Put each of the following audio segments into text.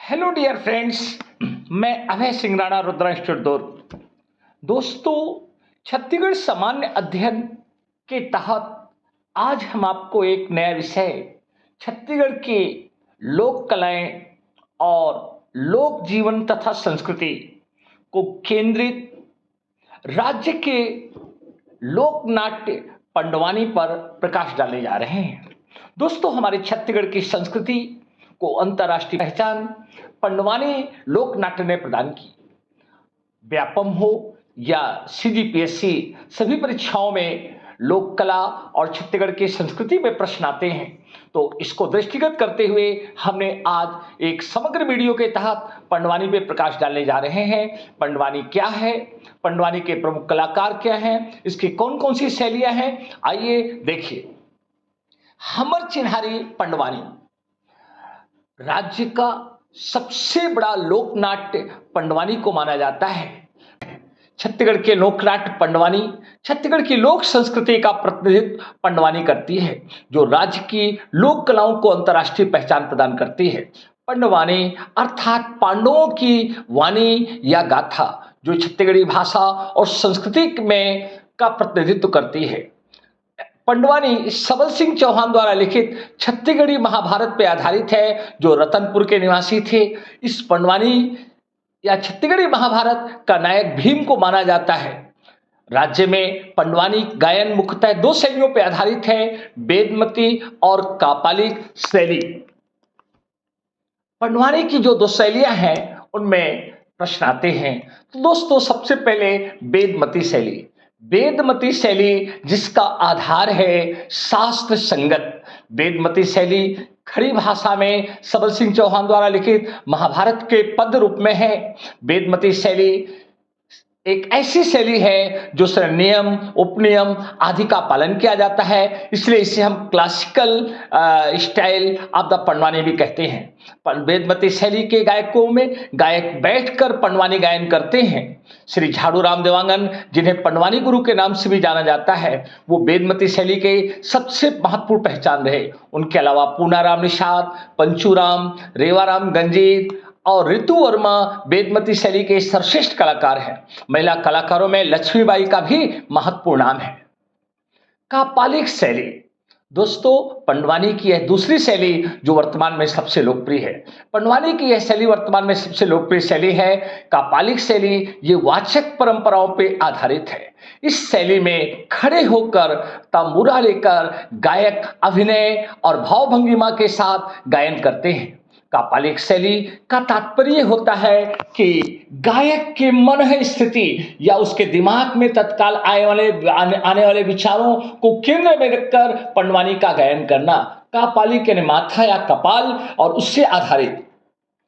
Hello dear friends, मैं अभय सिंह राणा रुद्रांश दुर्ग। दोस्तों, छत्तीसगढ़ सामान्य अध्ययन के तहत आज हम आपको एक नया विषय छत्तीसगढ़ की लोक कलाएं और लोक जीवन तथा संस्कृति को केंद्रित राज्य के लोक नाट्य पंडवानी पर प्रकाश डाले जा रहे हैं। दोस्तों, हमारे छत्तीसगढ़ की संस्कृति को अंतर्राष्ट्रीय पहचान पंडवानी लोक नाट्य ने प्रदान की। व्यापम हो या सीजीपीएससी, सभी परीक्षाओं में लोक कला और छत्तीसगढ़ की संस्कृति में प्रश्न आते हैं। तो इसको दृष्टिगत करते हुए हमने आज एक समग्र वीडियो के तहत पंडवानी पे प्रकाश डालने जा रहे हैं। पंडवानी क्या है, पंडवानी के प्रमुख कलाकार क्या हैं, इसकी कौन कौन सी शैलियां हैं, आइए देखिए। हमर चिन्हारी पंडवानी राज्य का सबसे बड़ा लोकनाट्य पंडवानी को माना जाता है। छत्तीसगढ़ के लोकनाट्य पंडवानी छत्तीसगढ़ की लोक संस्कृति का प्रतिनिधित्व पंडवानी करती है, जो राज्य की लोक कलाओं को अंतर्राष्ट्रीय पहचान प्रदान करती है। पंडवानी अर्थात पांडवों की वाणी या गाथा, जो छत्तीसगढ़ी भाषा और संस्कृति में का प्रतिनिधित्व करती है। पंडवानी सबल सिंह चौहान द्वारा लिखित छत्तीसगढ़ी महाभारत पर आधारित है, जो रतनपुर के निवासी थे। इस पंडवानी या छत्तीसगढ़ी महाभारत का नायक भीम को माना जाता है। राज्य में पंडवानी गायन मुख्यतः दो शैलियों पर आधारित है, वेदमती और कापालिक शैली। पंडवानी की जो दो शैलियां हैं उनमें प्रश्न आते हैं। तो दोस्तों, सबसे पहले वेदमती शैली। वेदमती शैली जिसका आधार है शास्त्र संगत। वेदमती शैली खड़ी भाषा में सबल सिंह चौहान द्वारा लिखित महाभारत के पद रूप में है। वेदमती शैली एक ऐसी शैली है जो नियम, उपनियम आदि का पालन किया जाता है, इसलिए इसे हम classical style of the Pandavani भी कहते हैं। वेदमती शैली के गायकों में गायक बैठकर पंडवानी गायन करते हैं। श्री झाड़ू राम देवांगन, जिन्हें पंडवानी गुरु के नाम से भी जाना जाता है, वो वेदमती शैली के सबसे महत्वपूर्ण पहचान रहे। उनके अलावा पूनाराम निषाद, पंचूराम, रेवाराम गंजीर और ऋतु वर्मा वेदमती शैली के सर्वश्रेष्ठ कलाकार हैं। महिला कलाकारों में लक्ष्मीबाई का भी महत्वपूर्ण नाम है। कापालिक शैली। दोस्तों, पंडवानी की यह दूसरी शैली जो वर्तमान में सबसे लोकप्रिय है। पंडवानी की यह शैली वर्तमान में सबसे लोकप्रिय शैली है। कापालिक शैली ये वाचक परंपराओं पर आधारित है। इस शैली में खड़े होकर तंबूरा लेकर गायक अभिनय और भावभंगिमा के साथ गायन करते हैं। कापालिक शैली का तात्पर्य होता है कि गायक के मन है स्थिति या उसके दिमाग में तत्काल आने वाले विचारों को केंद्र में रखकर पंडवानी का गायन करना। कापालिक यानी माथा या कपाल और उससे आधारित,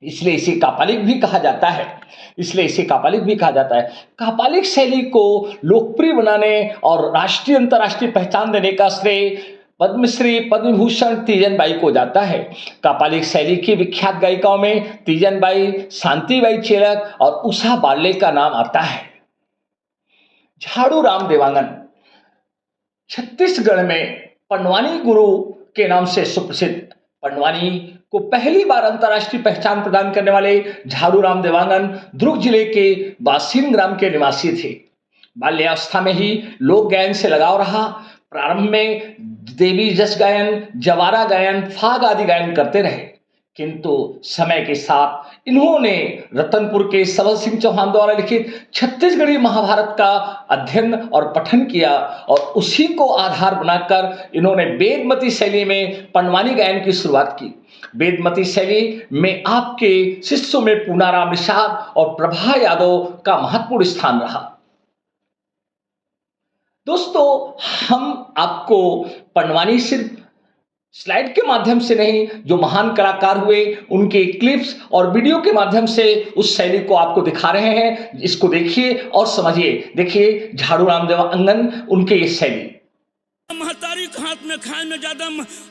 इसलिए इसे कापालिक भी कहा जाता है। कापालिक शैली को लोकप्रिय बनाने और राष्ट्रीय अंतर्राष्ट्रीय पहचान देने का श्रेय पद्मश्री पद्मभूषण तीजन बाई को जाता है। कापालिक शैली की विख्यात गायिकाओं में तीजन बाई, शांतिबाई चेलक और उषा बाले का नाम आता है। झाड़ू राम देवांगन छत्तीसगढ़ में पंडवानी गुरु के नाम से सुप्रसिद्ध। पंडवानी को पहली बार अंतर्राष्ट्रीय पहचान प्रदान करने वाले झाड़ू राम देवांगन दुर्ग जिले के बासिन ग्राम के निवासी थे। बाल्यावस्था में ही लोक गायन से लगाव रहा। प्रारंभ में देवी जस गायन, जवारा गायन, फाग आदि गायन करते रहे, किंतु समय के साथ इन्होंने रतनपुर के सबल सिंह चौहान द्वारा लिखित छत्तीसगढ़ी महाभारत का अध्ययन और पठन किया और उसी को आधार बनाकर इन्होंने वेदमती शैली में पंडवानी गायन की शुरुआत की। वेदमती शैली में आपके शिष्यों में पूनाराम निषाद और प्रभा यादव का महत्वपूर्ण स्थान रहा। दोस्तों, हम आपको पंडवानी सिर्फ स्लाइड के माध्यम से नहीं, जो महान कलाकार हुए उनके क्लिप्स और वीडियो के माध्यम से उस शैली को आपको दिखा रहे हैं। इसको देखिए और समझिए। देखिए झाड़ू राम देवांगन, उनके ये शैली। महतारी के हाथ में खाए में ज्यादा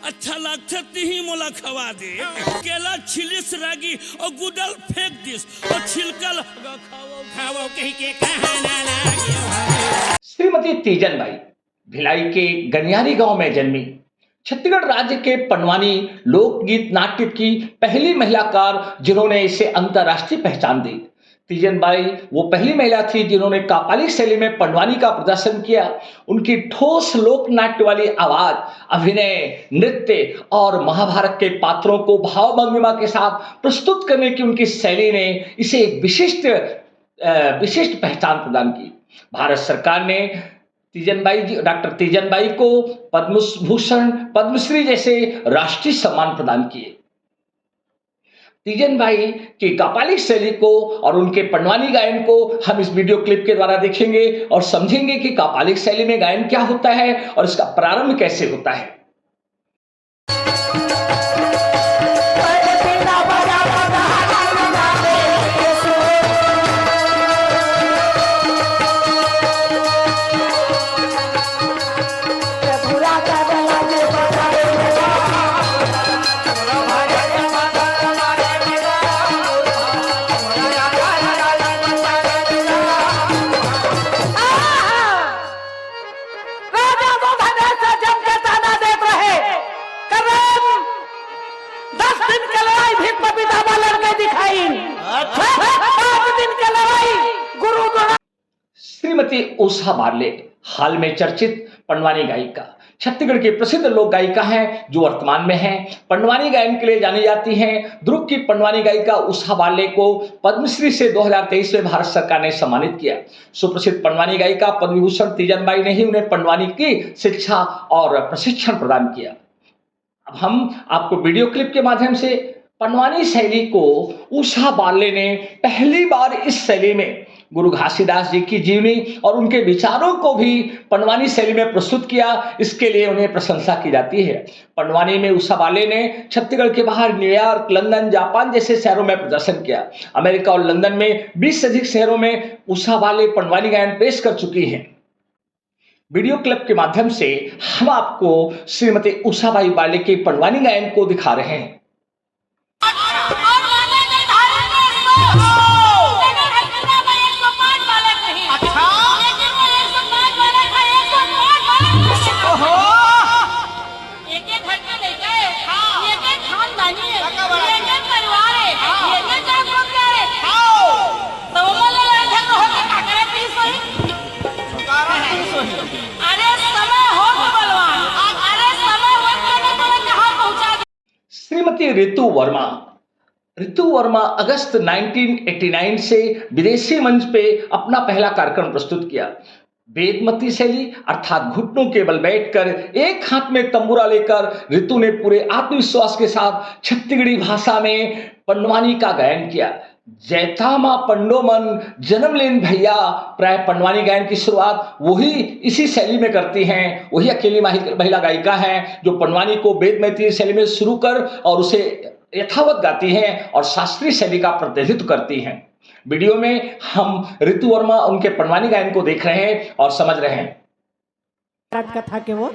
अच्छा लगता ही मोला खवा दे। केला छिलिस रागी और गुदल फेंक दिस और छिलकल खाओ कहीं के कहना लागे। श्रीमती तीजन बाई भिलाई के गनियारी गांव में जन्मी। छत्तीसगढ़ राज्य के पंडवानी लोकगीत नाट्य की पहली महिलाकार जिन्होंने इसे अंतर्राष्ट्रीय पहचान दी। तीजन बाई वो पहली महिला थी जिन्होंने कापालिक शैली में पंडवानी का प्रदर्शन किया। उनकी ठोस लोक नाट्य वाली आवाज, अभिनय, नृत्य और महाभारत के पात्रों को भाव भंगिमा के साथ प्रस्तुत करने की उनकी शैली ने इसे एक विशिष्ट पहचान प्रदान की। भारत सरकार ने डॉक्टर तीजन बाई को पद्म भूषण, पद्मश्री जैसे राष्ट्रीय सम्मान प्रदान किए। तीजन बाई की कापालिक शैली को और उनके पंडवानी गायन को हम इस वीडियो क्लिप के द्वारा देखेंगे और समझेंगे कि कापालिक शैली में गायन क्या होता है और इसका प्रारंभ कैसे होता है। श्रीमती उषा बारले हाल में चर्चित पंडवानी गायिका, छत्तीसगढ़ की प्रसिद्ध लोक गायिका हैं जो वर्तमान में हैं। पंडवानी गायन के लिए जानी जाती हैं। दुर्ग की पंडवानी गायिका उषा बारले को पद्मश्री से 2023 में भारत सरकार ने सम्मानित किया। सुप्रसिद्ध पंडवानी गायिका पद्म विभूषण तीजन बाई ने ही उन्हें पंडवानी की शिक्षा और प्रशिक्षण प्रदान किया। अब हम आपको वीडियो क्लिप के माध्यम से पंडवानी शैली को उषा बारले ने पहली बार इस शैली में गुरु घासीदास जी की जीवनी और उनके विचारों को भी पंडवानी शैली में प्रस्तुत किया। इसके लिए उन्हें प्रशंसा की जाती है। पंडवानी में उषा बारले ने छत्तीसगढ़ के बाहर न्यूयॉर्क, लंदन, जापान जैसे शहरों में प्रदर्शन किया। अमेरिका और लंदन में 20 से अधिक शहरों में उषा बारले पंडवानी गायन पेश कर चुकी हैं। वीडियो क्लिप के माध्यम से हम आपको श्रीमती उषा बाई बारले के पंडवानी गायन को दिखा रहे हैं। श्रीमती ऋतु वर्मा अगस्त 1989 से विदेशी मंच पे अपना पहला कार्यक्रम प्रस्तुत किया। वेदमती शैली अर्थात घुटनों के बल बैठकर एक हाथ में तंबूरा लेकर ऋतु ने पूरे आत्मविश्वास के साथ छत्तीसगढ़ी भाषा में पंडवानी का गायन किया। जैतामा पंडोमन जन्म लेन भैया प्राय पंडवानी गायन की शुरुआत वही इसी शैली में करती हैं। वही अकेली महिला गायिका हैं जो पंडवानी को वेदमती शैली में शुरू कर और उसे यथावत गाती हैं और शास्त्रीय शैली का प्रतिनिधित्व करती हैं। वीडियो में हम ऋतु वर्मा उनके पंडवानी गायन को देख रहे हैं और समझ रहे हैं। कथा के वो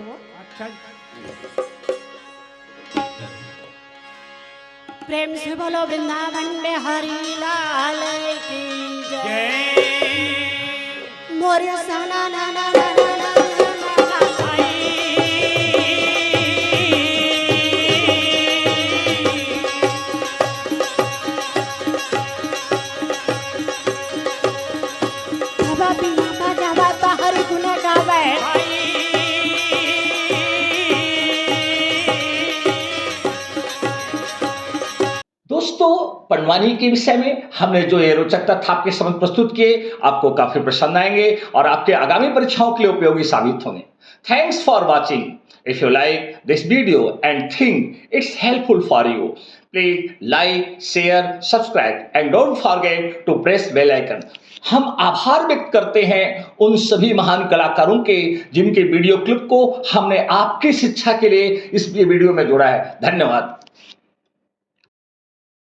प्रेम से बोलो वृंदावन में हरि लाल की जय। मोरे सना ना ना ना ना दोस्तों, पंडवानी के विषय में हमने जो ये रोचक तथ्य आपके समझ प्रस्तुत किए आपको काफी पसंद आएंगे और आपके आगामी परीक्षाओं के लिए उपयोगी साबित होंगे। Thanks for watching. If you like this video and think it's helpful for you, please like, share, subscribe and don't forget to press bell icon. हम आभार व्यक्त करते हैं उन सभी महान कलाकारों के जिनके वीडियो क्लिप को हमने आपकी शिक्षा के लिए इस वीडियो में जोड़ा है। धन्यवाद।